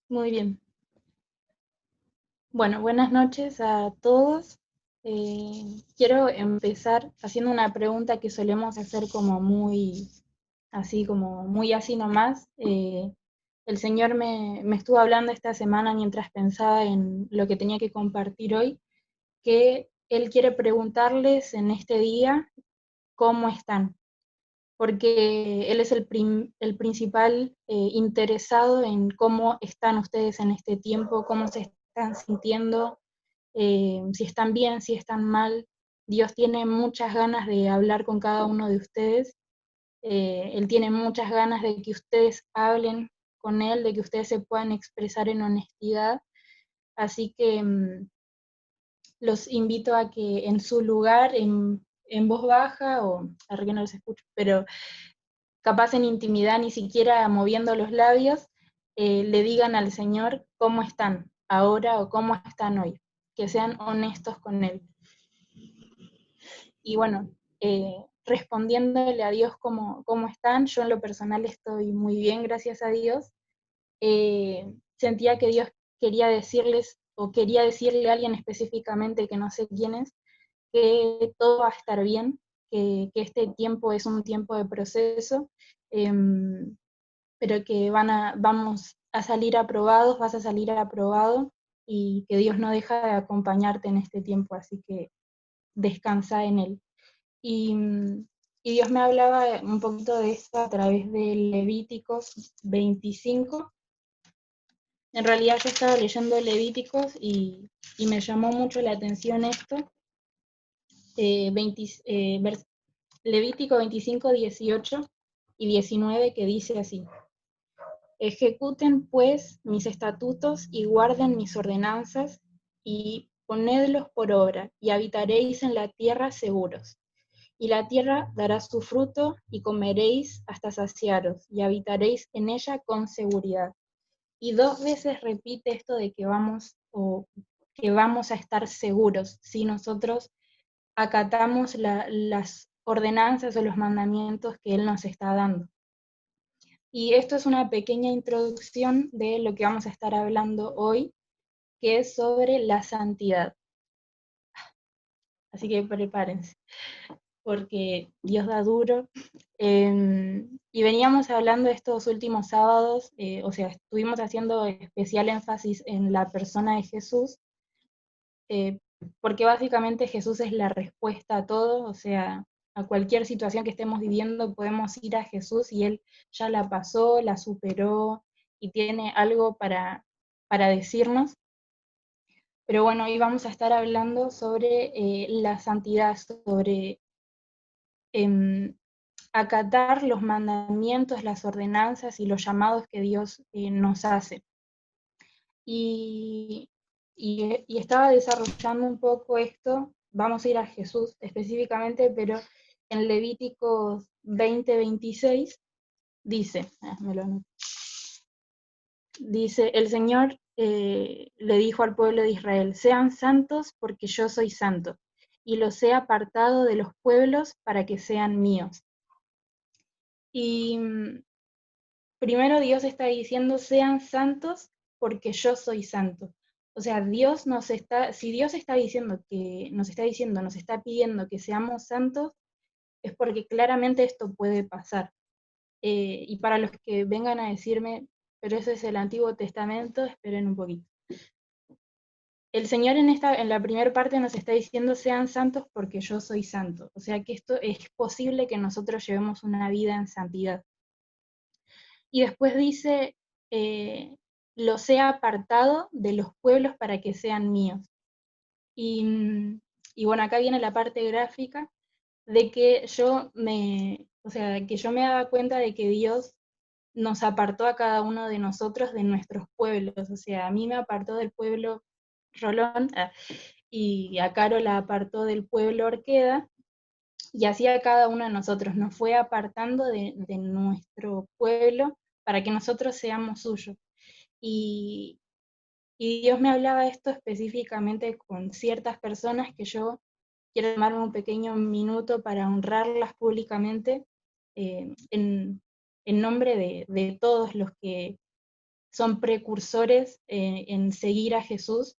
Muy bien. Bueno, buenas noches a todos. Quiero empezar haciendo una pregunta que solemos hacer como muy así nomás. El Señor me estuvo hablando esta semana mientras pensaba en lo que tenía que compartir hoy, que Él quiere preguntarles en este día cómo están, porque Él es el principal interesado en cómo están ustedes en este tiempo, cómo se están sintiendo, si están bien, si están mal. Dios tiene muchas ganas de hablar con cada uno de ustedes. Él tiene muchas ganas de que ustedes hablen con Él, de que ustedes se puedan expresar en honestidad. Así que los invito a que en su lugar, en voz baja, o a que no los escucho, pero capaz en intimidad, ni siquiera moviendo los labios, le digan al Señor cómo están ahora o cómo están hoy, que sean honestos con Él. Y bueno, respondiéndole a Dios cómo están, yo en lo personal estoy muy bien, gracias a Dios. Sentía que Dios quería decirles, o quería decirle a alguien específicamente, que no sé quién es, que todo va a estar bien, que este tiempo es un tiempo de proceso, eh, pero que vamos a salir aprobados, vas a salir aprobado, y que Dios no deja de acompañarte en este tiempo, así que descansa en Él. Y, y Dios me hablaba un poquito de esto a través de Levíticos 25. En realidad yo estaba leyendo Levíticos y me llamó mucho la atención esto. 20, Levítico 25, 18 y 19, que dice así: ejecuten pues mis estatutos y guarden mis ordenanzas y ponedlos por obra, y habitaréis en la tierra seguros. Y la tierra dará su fruto, y comeréis hasta saciaros, y habitaréis en ella con seguridad. Y dos veces repite esto de que vamos a estar seguros si nosotros acatamos las ordenanzas o los mandamientos que Él nos está dando. Y esto es una pequeña introducción de lo que vamos a estar hablando hoy, que es sobre la santidad. Así que prepárense, porque Dios da duro. Y veníamos hablando estos últimos sábados, o sea, estuvimos haciendo especial énfasis en la persona de Jesús, eh, porque básicamente Jesús es la respuesta a todo, o sea, a cualquier situación que estemos viviendo podemos ir a Jesús y Él ya la pasó, la superó y tiene algo para decirnos. Pero bueno, hoy vamos a estar hablando sobre la santidad, sobre eh, acatar los mandamientos, las ordenanzas y los llamados que Dios nos hace. Y, y estaba desarrollando un poco esto, vamos a ir a Jesús específicamente, pero en Levíticos 20:26 dice, me lo anoto, dice, el Señor le dijo al pueblo de Israel: sean santos porque yo soy santo, y los he apartado de los pueblos para que sean míos. Y primero Dios está diciendo: sean santos porque yo soy santo. O sea, si Dios está diciendo nos está pidiendo que seamos santos, es porque claramente esto puede pasar. Y para los que vengan a decirme, pero ese es el Antiguo Testamento, esperen un poquito. El Señor en la primera parte nos está diciendo: sean santos porque yo soy santo. O sea que esto es posible, que nosotros llevemos una vida en santidad. Y después dice, eh, los he apartado de los pueblos para que sean míos. Y, y bueno, acá viene la parte gráfica de que o sea, que yo me daba cuenta de que Dios nos apartó a cada uno de nosotros de nuestros pueblos. O sea, a mí me apartó del pueblo Rolón, y a Caro la apartó del pueblo Orqueda, y así a cada uno de nosotros nos fue apartando de nuestro pueblo para que nosotros seamos suyos. Y, y Dios me hablaba esto específicamente con ciertas personas que yo quiero tomarme un pequeño minuto para honrarlas públicamente, en nombre de todos los que son precursores en seguir a Jesús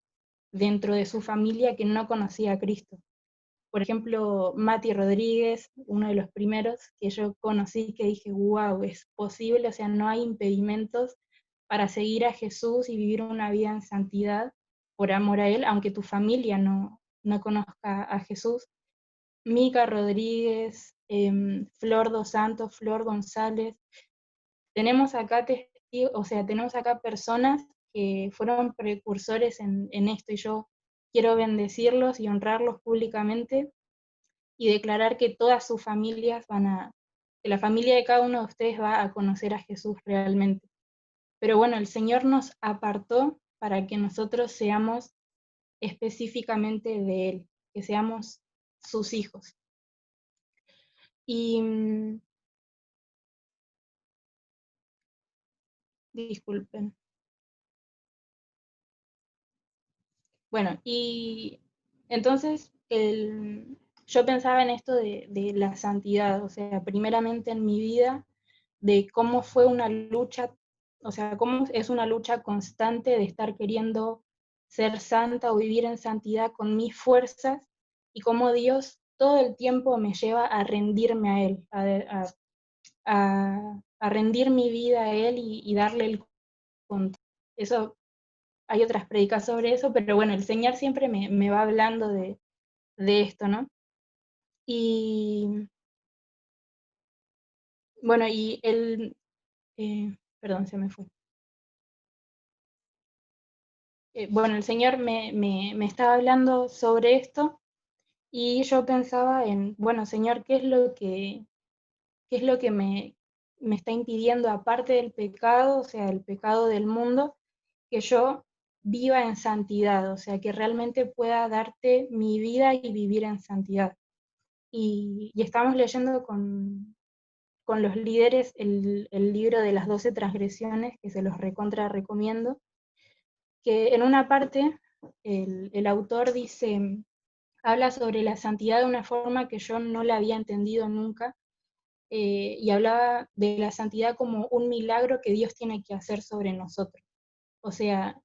dentro de su familia que no conocía a Cristo. Por ejemplo, Mati Rodríguez, uno de los primeros que yo conocí, que dije, wow, es posible, o sea, no hay impedimentos para seguir a Jesús y vivir una vida en santidad por amor a Él, aunque tu familia no conozca a Jesús. Mica Rodríguez, Flor dos Santos, Flor González. Tenemos acá testigos, o sea, tenemos acá personas que fueron precursores en esto, y yo quiero bendecirlos y honrarlos públicamente y declarar que todas sus familias que la familia de cada uno de ustedes va a conocer a Jesús realmente. Pero bueno, el Señor nos apartó para que nosotros seamos específicamente de Él, que seamos sus hijos. Y disculpen. Bueno, y entonces yo pensaba en esto de la santidad, o sea, primeramente en mi vida, de cómo fue una lucha, o sea, cómo es una lucha constante de estar queriendo ser santa o vivir en santidad con mis fuerzas, y cómo Dios todo el tiempo me lleva a rendirme a Él, a rendir mi vida a Él y darle el control. Eso, hay otras predicas sobre eso, pero bueno, el Señor siempre me va hablando de esto, ¿no? Y bueno, y perdón, se me fue. Bueno, el Señor me estaba hablando sobre esto, y yo pensaba en, bueno, Señor, qué es lo que me está impidiendo, aparte del pecado, o sea, el pecado del mundo, que yo viva en santidad, o sea, que realmente pueda darte mi vida y vivir en santidad. Y estamos leyendo con los líderes el libro de las 12 transgresiones, que se los recontra recomiendo, que en una parte el autor dice, habla sobre la santidad de una forma que yo no la había entendido nunca, y hablaba de la santidad como un milagro que Dios tiene que hacer sobre nosotros. O sea,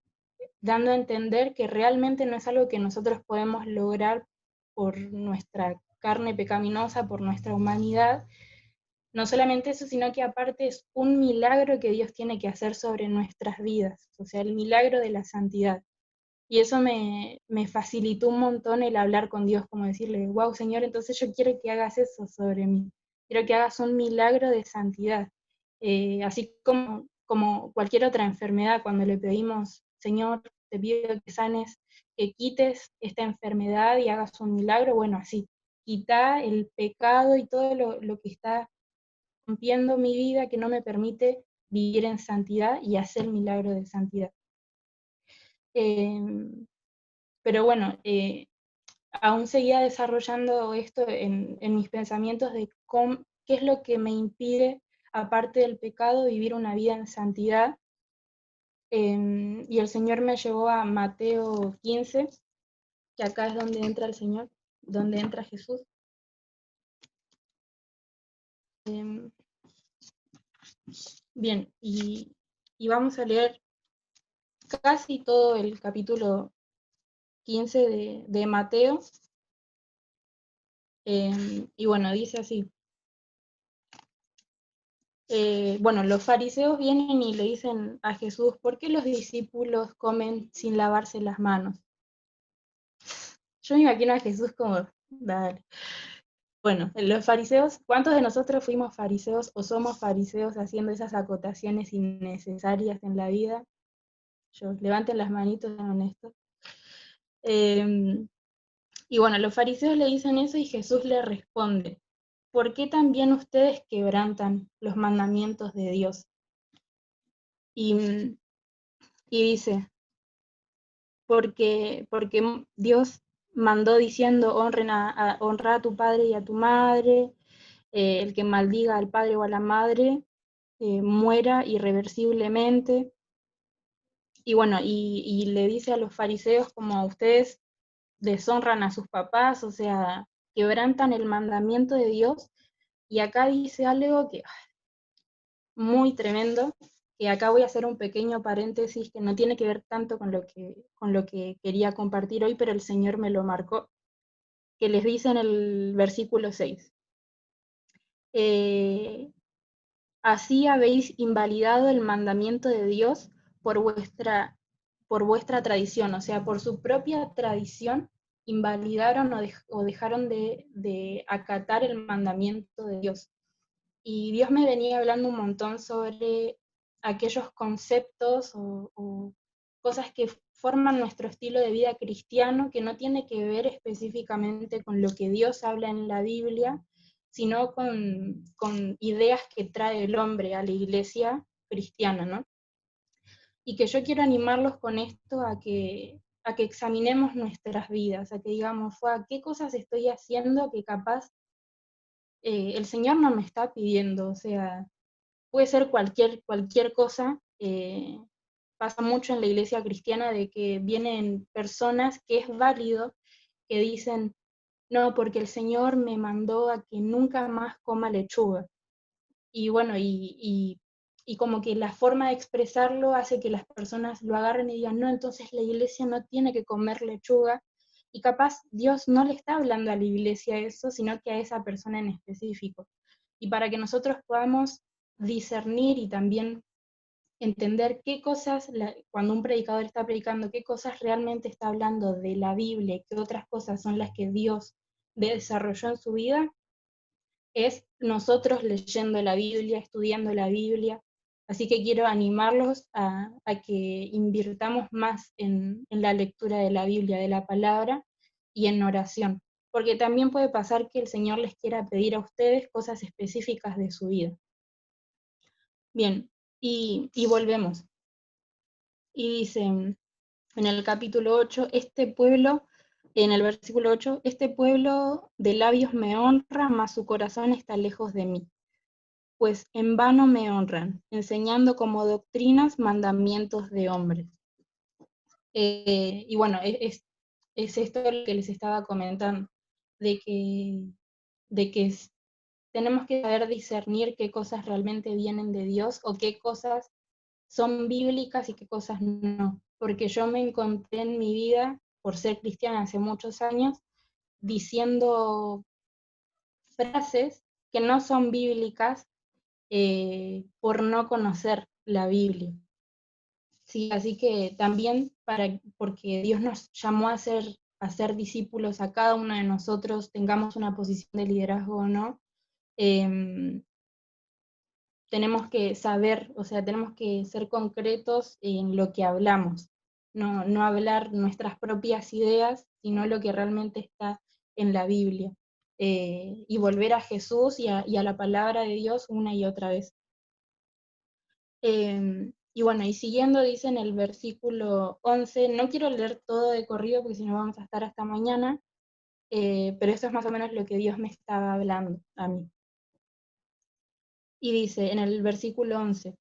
dando a entender que realmente no es algo que nosotros podemos lograr por nuestra carne pecaminosa, por nuestra humanidad. No solamente eso, sino que aparte es un milagro que Dios tiene que hacer sobre nuestras vidas, o sea, el milagro de la santidad. Y eso me facilitó un montón el hablar con Dios, como decirle, wow, Señor, entonces yo quiero que hagas eso sobre mí, quiero que hagas un milagro de santidad. Así como cualquier otra enfermedad, cuando le pedimos, Señor, te pido que sanes, que quites esta enfermedad y hagas un milagro, bueno, así, quita el pecado y todo lo que está rompiendo mi vida, que no me permite vivir en santidad y hacer milagro de santidad. Pero bueno, aún seguía desarrollando esto en mis pensamientos de qué es lo que me impide, aparte del pecado, vivir una vida en santidad. Y el Señor me llevó a Mateo 15, que acá es donde entra el Señor, donde entra Jesús. Bien, y vamos a leer casi todo el capítulo 15 de Mateo. Y bueno, dice así. Bueno, los fariseos vienen y le dicen a Jesús, ¿por qué los discípulos comen sin lavarse las manos? Yo me imagino a Jesús como, dale. Bueno, los fariseos, ¿cuántos de nosotros fuimos fariseos o somos fariseos haciendo esas acotaciones innecesarias en la vida? Levanten las manitos, sean honestos. Y bueno, los fariseos le dicen eso y Jesús le responde, ¿por qué también ustedes quebrantan los mandamientos de Dios? Y dice, porque Dios mandó diciendo, honra a tu padre y a tu madre, el que maldiga al padre o a la madre, muera irreversiblemente. Y bueno, y le dice a los fariseos como ustedes deshonran a sus papás, o sea, quebrantan el mandamiento de Dios. Y acá dice algo que muy tremendo, que acá voy a hacer un pequeño paréntesis que no tiene que ver tanto con lo que quería compartir hoy, pero el Señor me lo marcó, que les dice en el versículo 6. Eh, Así habéis invalidado el mandamiento de Dios por por vuestra tradición, o sea, por su propia tradición, invalidaron o dejaron de acatar el mandamiento de Dios. Y Dios me venía hablando un montón sobre aquellos conceptos o cosas que forman nuestro estilo de vida cristiano, que no tiene que ver específicamente con lo que Dios habla en la Biblia, sino con ideas que trae el hombre a la iglesia cristiana, ¿no? Y que yo quiero animarlos con esto a que examinemos nuestras vidas, a que digamos, ¿qué cosas estoy haciendo que capaz el Señor no me está pidiendo? O sea, puede ser cualquier cosa. Pasa mucho en la iglesia cristiana de que vienen personas que es válido que dicen, no, porque el Señor me mandó a que nunca más coma lechuga. Y bueno, y como que la forma de expresarlo hace que las personas lo agarren y digan, no, entonces la iglesia no tiene que comer lechuga. Y capaz Dios no le está hablando a la iglesia eso, sino que a esa persona en específico. Y para que nosotros podamos discernir y también entender qué cosas, cuando un predicador está predicando, qué cosas realmente está hablando de la Biblia y qué otras cosas son las que Dios desarrolló en su vida, es nosotros leyendo la Biblia, estudiando la Biblia. Así que quiero animarlos a que invirtamos más en la lectura de la Biblia, de la palabra, y en oración. Porque también puede pasar que el Señor les quiera pedir a ustedes cosas específicas de su vida. Bien, y volvemos. Y dice en el capítulo 8, en el versículo 8, este pueblo de labios me honra, mas su corazón está lejos de mí. Pues en vano me honran, enseñando como doctrinas mandamientos de hombres. Y bueno, es esto lo que les estaba comentando, de que tenemos que saber discernir qué cosas realmente vienen de Dios o qué cosas son bíblicas y qué cosas no. Porque yo me encontré en mi vida, por ser cristiana hace muchos años, diciendo frases que no son bíblicas por no conocer la Biblia. Sí, así que también porque Dios nos llamó a ser discípulos a cada uno de nosotros, tengamos una posición de liderazgo o no, eh, tenemos que saber, o sea, tenemos que ser concretos en lo que hablamos, no hablar nuestras propias ideas, sino lo que realmente está en la Biblia. Y volver a Jesús y a la palabra de Dios una y otra vez. Y bueno, y siguiendo dice en el versículo 11, no quiero leer todo de corrido porque si no vamos a estar hasta mañana, pero eso es más o menos lo que Dios me estaba hablando a mí. Y dice en el versículo 11,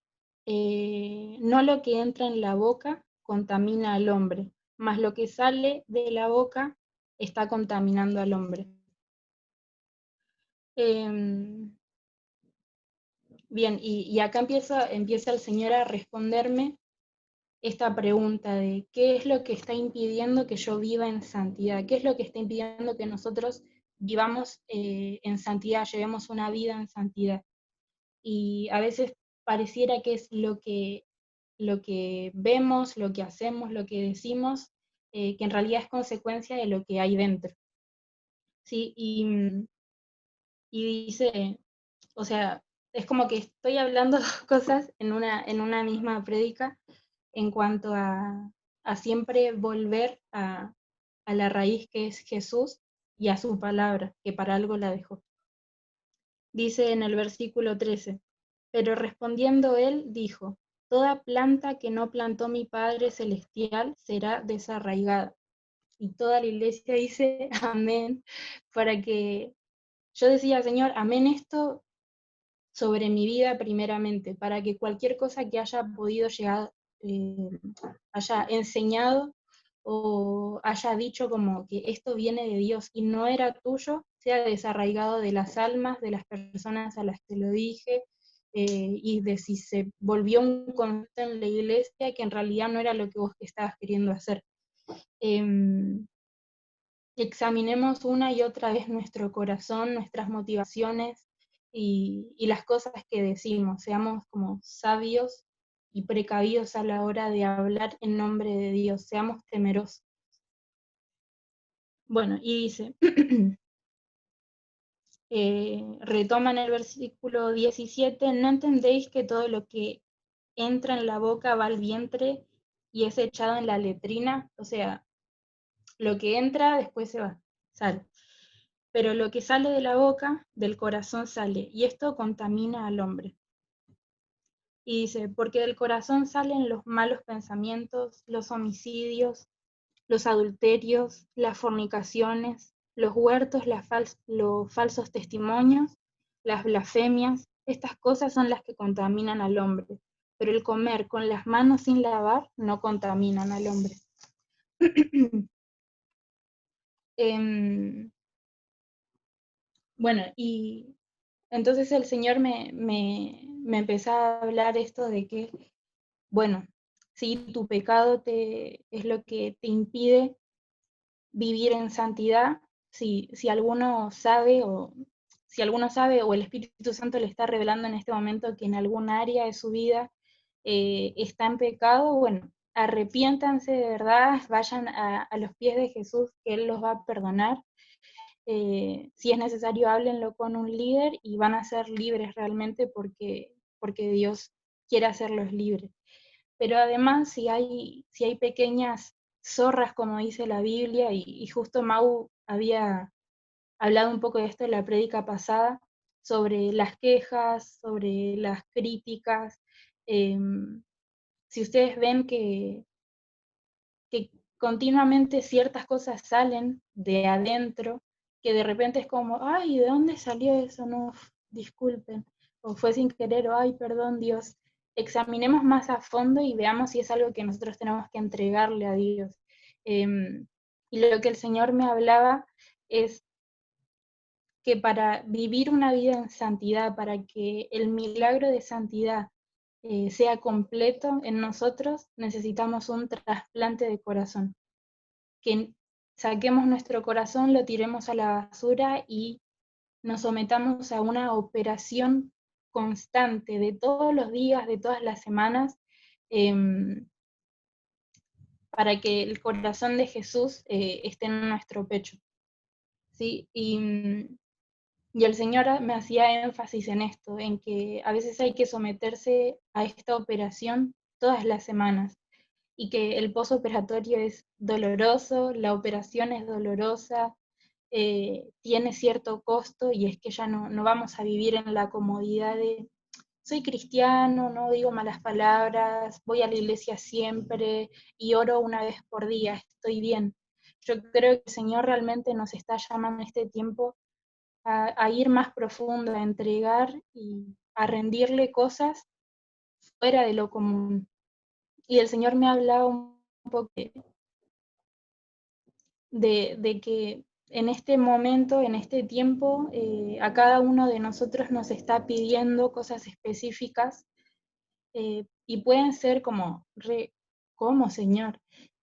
no lo que entra en la boca contamina al hombre, mas lo que sale de la boca está contaminando al hombre. Bien, y acá empieza el Señor a responderme esta pregunta de qué es lo que está impidiendo que yo viva en santidad, qué es lo que está impidiendo que nosotros vivamos en santidad, llevemos una vida en santidad. Y a veces pareciera que es lo que vemos, lo que hacemos, lo que decimos, que en realidad es consecuencia de lo que hay dentro. ¿Sí? Y dice, o sea, es como que estoy hablando dos cosas en una misma prédica en cuanto a siempre volver a la raíz que es Jesús y a su palabra, que para algo la dejó. Dice en el versículo 13, pero respondiendo él, dijo, toda planta que no plantó mi Padre Celestial será desarraigada. Y toda la iglesia dice, amén, para que yo decía, Señor, amén esto sobre mi vida primeramente, para que cualquier cosa que haya podido llegar, haya enseñado o haya dicho como que esto viene de Dios y no era tuyo, sea desarraigado de las almas de las personas a las que lo dije, y de si se volvió un concepto en la iglesia que en realidad no era lo que vos estabas queriendo hacer. Examinemos una y otra vez nuestro corazón, nuestras motivaciones y las cosas que decimos. Seamos como sabios y precavidos a la hora de hablar en nombre de Dios. Seamos temerosos. Bueno, y dice, retoma en el versículo 17, ¿no entendéis que todo lo que entra en la boca va al vientre y es echado en la letrina? O sea, lo que entra después se va, sale. Pero lo que sale de la boca, del corazón sale, y esto contamina al hombre. Y dice, porque del corazón salen los malos pensamientos, los homicidios, los adulterios, las fornicaciones, los huertos, los falsos testimonios, las blasfemias. Estas cosas son las que contaminan al hombre, pero el comer con las manos sin lavar no contaminan al hombre. Bueno, y entonces el Señor me empezó a hablar esto de que, bueno, si tu pecado es lo que te impide vivir en santidad, si alguno sabe o si alguno sabe o el Espíritu Santo le está revelando en este momento que en algún área de su vida está en pecado, bueno, arrepiéntanse de verdad, vayan a los pies de Jesús, que Él los va a perdonar. Si es necesario, háblenlo con un líder y van a ser libres realmente porque Dios quiere hacerlos libres. Pero además, si hay pequeñas zorras, como dice la Biblia, y justo Mau había hablado un poco de esto en la prédica pasada, sobre las quejas, sobre las críticas, si ustedes ven que continuamente ciertas cosas salen de adentro, que de repente es como, ay, ¿de dónde salió eso? No, disculpen, o fue sin querer, o ay, perdón Dios. Examinemos más a fondo y veamos si es algo que nosotros tenemos que entregarle a Dios. Y lo que el Señor me hablaba es que para vivir una vida en santidad, para que el milagro de santidad sea completo en nosotros, necesitamos un trasplante de corazón. Que saquemos nuestro corazón, lo tiremos a la basura y nos sometamos a una operación constante de todos los días, de todas las semanas, eh, para que el corazón de Jesús esté en nuestro pecho. ¿Sí? Y el Señor me hacía énfasis en esto, en que a veces hay que someterse a esta operación todas las semanas y que el posoperatorio es doloroso, la operación es dolorosa, tiene cierto costo y es que ya no vamos a vivir en la comodidad de soy cristiano, no digo malas palabras, voy a la iglesia siempre y oro una vez por día, estoy bien. Yo creo que el Señor realmente nos está llamando en este tiempo a ir más profundo, a entregar y a rendirle cosas fuera de lo común. Y el Señor me ha hablado un poco de que en este momento, en este tiempo, a cada uno de nosotros nos está pidiendo cosas específicas y pueden ser como, ¿cómo, Señor?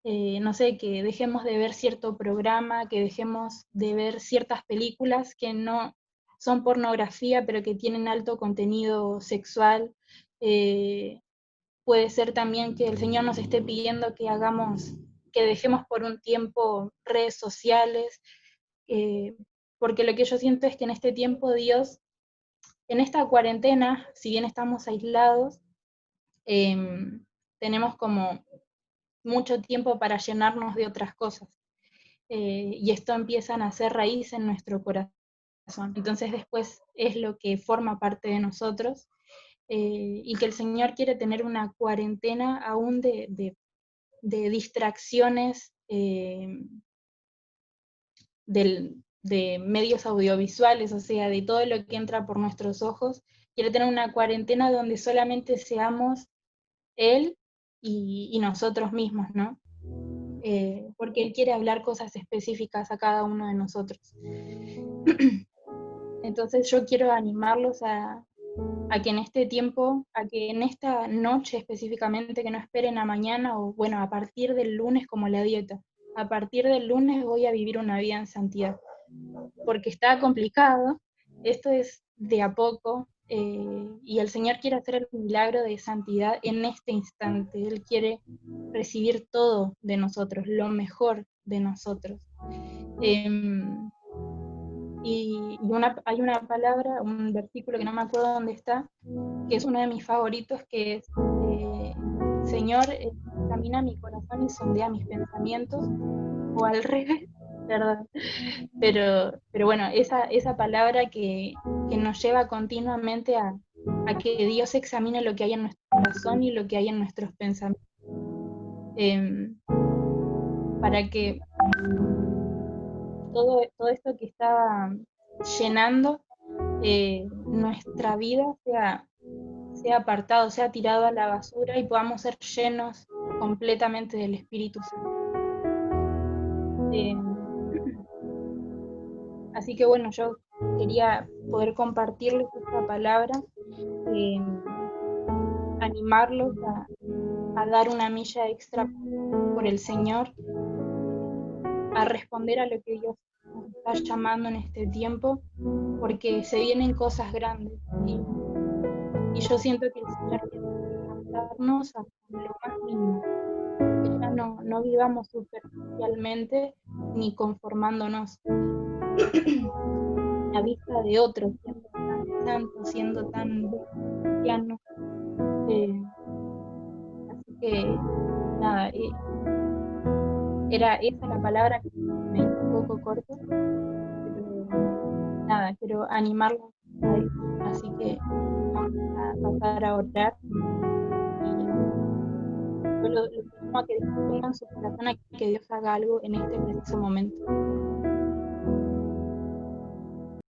No sé, que dejemos de ver cierto programa, que dejemos de ver ciertas películas que no son pornografía, pero que tienen alto contenido sexual. Eh, Puede ser también que el Señor nos esté pidiendo que dejemos por un tiempo redes sociales, eh, porque lo que yo siento es que en este tiempo Dios, en esta cuarentena, si bien estamos aislados, eh, tenemos como mucho tiempo para llenarnos de otras cosas. Y esto empieza a hacer raíz en nuestro corazón. Entonces después es lo que forma parte de nosotros y que el Señor quiere tener una cuarentena aún de distracciones de medios audiovisuales, o sea, de todo lo que entra por nuestros ojos. Quiere tener una cuarentena donde solamente seamos Él y nosotros mismos, ¿no? Porque Él quiere hablar cosas específicas a cada uno de nosotros. Entonces yo quiero animarlos a que en este tiempo, a que en esta noche específicamente, que no esperen a mañana o bueno, a partir del lunes como la dieta. A partir del lunes voy a vivir una vida en santidad, porque está complicado, esto es de a poco, y el Señor quiere hacer el milagro de santidad en este instante. Él quiere recibir todo de nosotros, lo mejor de nosotros. Hay una palabra, un versículo que no me acuerdo dónde está, que es uno de mis favoritos, que es, Señor, examina mi corazón y sondea mis pensamientos, o al revés, perdón. Pero bueno, esa palabra que nos lleva continuamente a que Dios examine lo que hay en nuestro corazón y lo que hay en nuestros pensamientos, para que todo esto que está llenando nuestra vida sea apartado, sea tirado a la basura y podamos ser llenos completamente del Espíritu Santo. Así que bueno, yo quería poder compartirles esta palabra, animarlos a dar una milla extra por el Señor, a responder a lo que Dios nos está llamando en este tiempo, porque se vienen cosas grandes. Y yo siento que el Señor quiere levantarnos hasta lo más mínimo, que ya no vivamos superficialmente ni conformándonos a vista de otros, siendo tan santos, siendo tan cristianos. Así que nada, era esa la palabra, que me hizo un poco corto, pero nada, quiero animarlos a eso. Así que vamos a pasar a orar, y yo los animo a que dispongan su corazón a que Dios haga algo en este preciso momento.